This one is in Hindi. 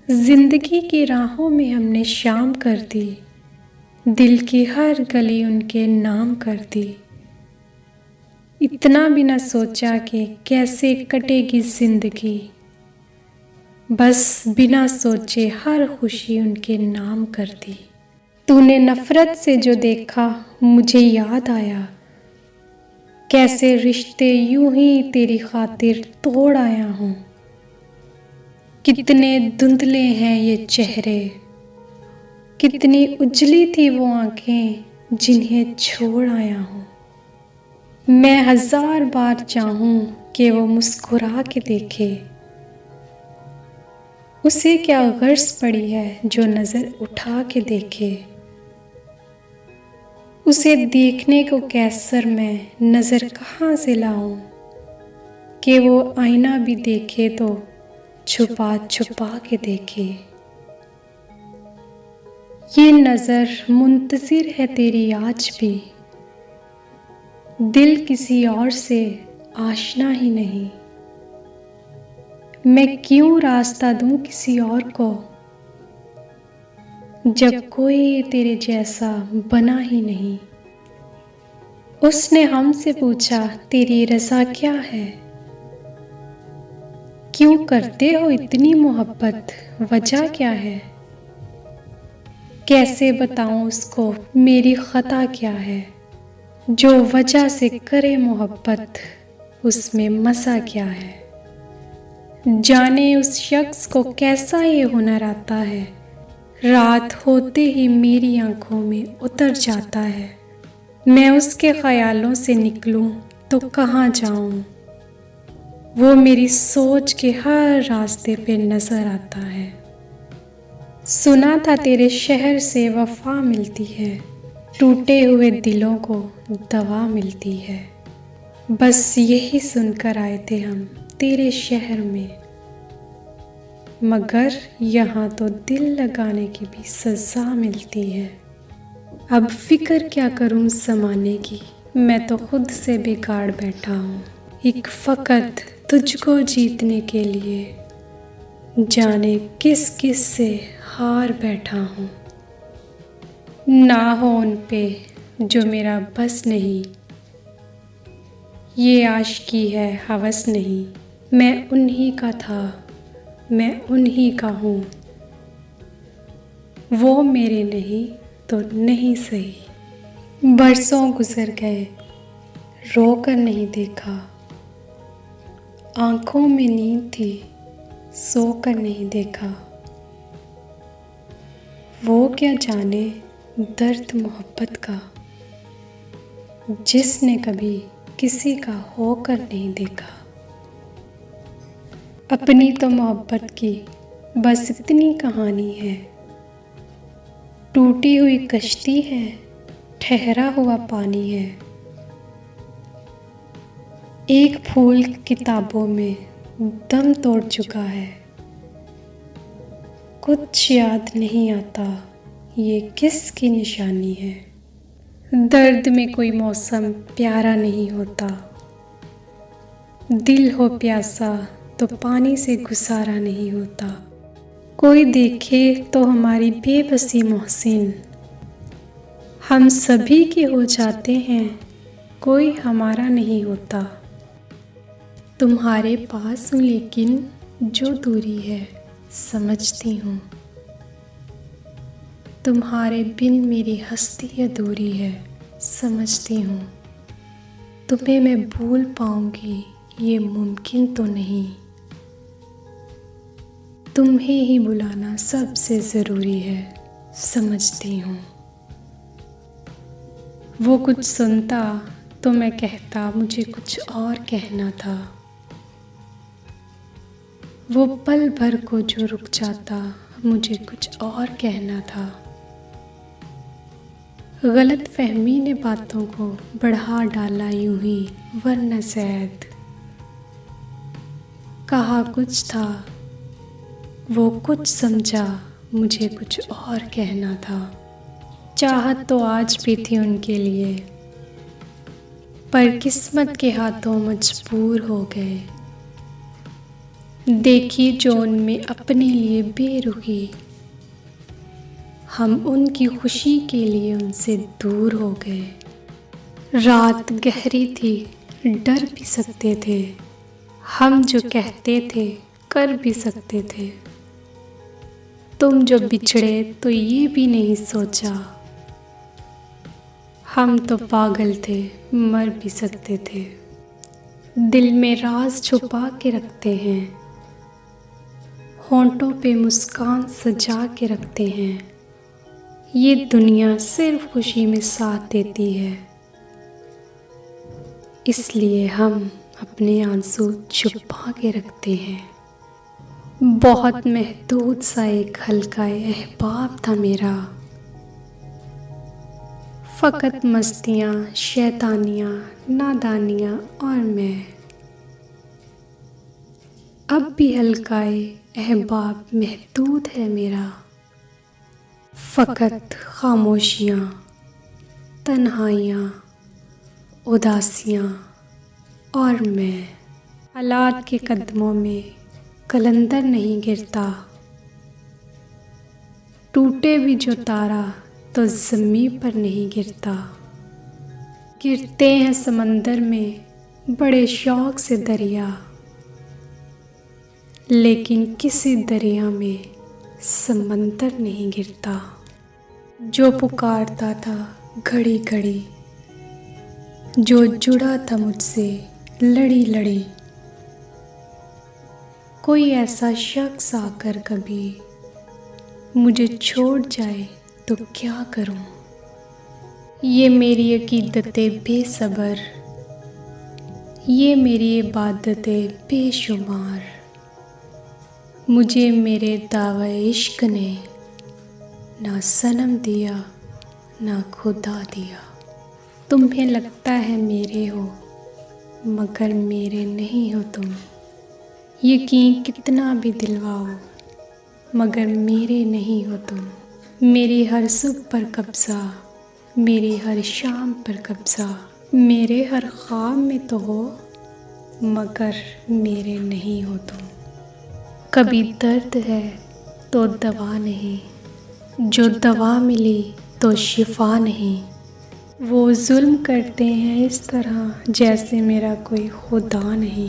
जिंदगी की राहों में हमने शाम कर दी, दिल की हर गली उनके नाम कर दी। इतना भी न सोचा कि कैसे कटेगी जिंदगी, बस बिना सोचे हर खुशी उनके नाम कर दी। तूने नफरत से जो देखा मुझे याद आया, कैसे रिश्ते यूं ही तेरी खातिर तोड़ आया हूँ। कितने धुंधले हैं ये चेहरे, कितनी उजली थी वो आंखें जिन्हें छोड़ आया हूँ। मैं 1000 बार चाहूं कि वो मुस्कुरा के देखे, उसे क्या गर्ज पड़ी है जो नजर उठा के देखे। उसे देखने को कैसर मैं नजर कहाँ से लाऊं, कि वो आईना भी देखे तो छुपा छुपा के देखे। ये नजर मुंतजिर है तेरी आज भी, दिल किसी और से आशना ही नहीं। मैं क्यों रास्ता दूं किसी और को, जब कोई तेरे जैसा बना ही नहीं। उसने हमसे पूछा तेरी रज़ा क्या है, क्यों करते हो इतनी मोहब्बत, वजह क्या है। कैसे बताऊं उसको मेरी खता क्या है, जो वजह से करे मोहब्बत उसमें मज़ा क्या है। जाने उस शख्स को कैसा ये हुनर आता है, रात होते ही मेरी आंखों में उतर जाता है। मैं उसके ख्यालों से निकलूं तो कहाँ जाऊं, वो मेरी सोच के हर रास्ते पे नजर आता है। सुना था तेरे शहर से वफा मिलती है, टूटे हुए दिलों को दवा मिलती है। बस यही सुनकर आए थे हम तेरे शहर में, मगर यहाँ तो दिल लगाने की भी सज़ा मिलती है। अब फिक्र क्या करूँ ज़माने की, मैं तो खुद से बिगाड़ बैठा हूँ। एक फ़कत तुझको जीतने के लिए जाने किस किस से हार बैठा हूँ। ना हो उन पे जो मेरा बस नहीं, ये आशिकी है हवस नहीं। मैं उन्हीं का था, मैं उन्हीं का हूँ, वो मेरे नहीं तो नहीं सही। बरसों गुजर गए रो कर नहीं देखा, आंखों में नींद थी सो कर नहीं देखा। वो क्या जाने दर्द मोहब्बत का, जिसने कभी किसी का होकर नहीं देखा। अपनी तो मोहब्बत की बस इतनी कहानी है, टूटी हुई कश्ती है ठहरा हुआ पानी है। एक फूल किताबों में दम तोड़ चुका है, कुछ याद नहीं आता ये किसकी निशानी है। दर्द में कोई मौसम प्यारा नहीं होता, दिल हो प्यासा तो पानी से गुजारा नहीं होता। कोई देखे तो हमारी बेबसी मोहसिन, हम सभी के हो जाते हैं कोई हमारा नहीं होता। तुम्हारे पास हूँ लेकिन जो दूरी है समझती हूँ, तुम्हारे बिन मेरी हस्ती अधूरी है समझती हूँ। तुम्हें मैं भूल पाऊंगी ये मुमकिन तो नहीं, तुम्हें ही बुलाना सबसे ज़रूरी है समझती हूँ। वो कुछ सुनता तो मैं कहता मुझे कुछ और कहना था, वो पल भर को जो रुक जाता मुझे कुछ और कहना था। गलत फहमी ने बातों को बढ़ा डाला यूं ही वरना शायद, कहा कुछ था वो कुछ समझा मुझे कुछ और कहना था। चाहत तो आज भी थी उनके लिए, पर किस्मत के हाथों मजबूर हो गए। देखी जो उनमें अपने लिए बेरुखी, हम उनकी खुशी के लिए उनसे दूर हो गए। रात गहरी थी, डर भी सकते थे, हम जो कहते थे कर भी सकते थे। तुम जो बिछड़े तो ये भी नहीं सोचा, हम तो पागल थे, मर भी सकते थे। दिल में राज छुपा के रखते हैं, होंठों पे मुस्कान सजा के रखते हैं। ये दुनिया सिर्फ खुशी में साथ देती है, इसलिए हम अपने आंसू छुपा के रखते हैं। बहुत महदूद सा एक हल्का अहबाब था मेरा, फ़कत मस्तियाँ, शैतानियाँ, नादानियाँ और मैं। अब भी हल्का अहबाब महदूद है मेरा, फ़कत खामोशियाँ, तन्हाइयाँ, उदासियाँ और मैं। हालात के कदमों में कलंदर नहीं गिरता, टूटे भी जो तारा तो ज़मीन पर नहीं गिरता। गिरते हैं समंदर में बड़े शौक़ से दरिया, लेकिन किसी दरिया में समंदर नहीं गिरता। जो पुकारता था घड़ी घड़ी, जो जुड़ा था मुझसे लड़ी लड़ी, कोई ऐसा शख्स आकर कभी मुझे छोड़ जाए तो क्या करूं। ये मेरी अकीदतें बेसबर, ये मेरी इबादतें बेशुमार, मुझे मेरे दावा इश्क ने ना सनम दिया ना खुदा दिया। तुम्हें लगता है मेरे हो, मगर मेरे नहीं हो तुम। यकीन कितना भी दिलवाओ, मगर मेरे नहीं हो तुम। मेरी हर सुबह पर कब्ज़ा, मेरी हर शाम पर कब्ज़ा, मेरे हर ख्वाब में तो हो, मगर मेरे नहीं हो तुम। कभी दर्द है तो दवा नहीं, जो दवा मिली तो शिफा नहीं। वो जुल्म करते हैं इस तरह जैसे मेरा कोई खुदा नहीं।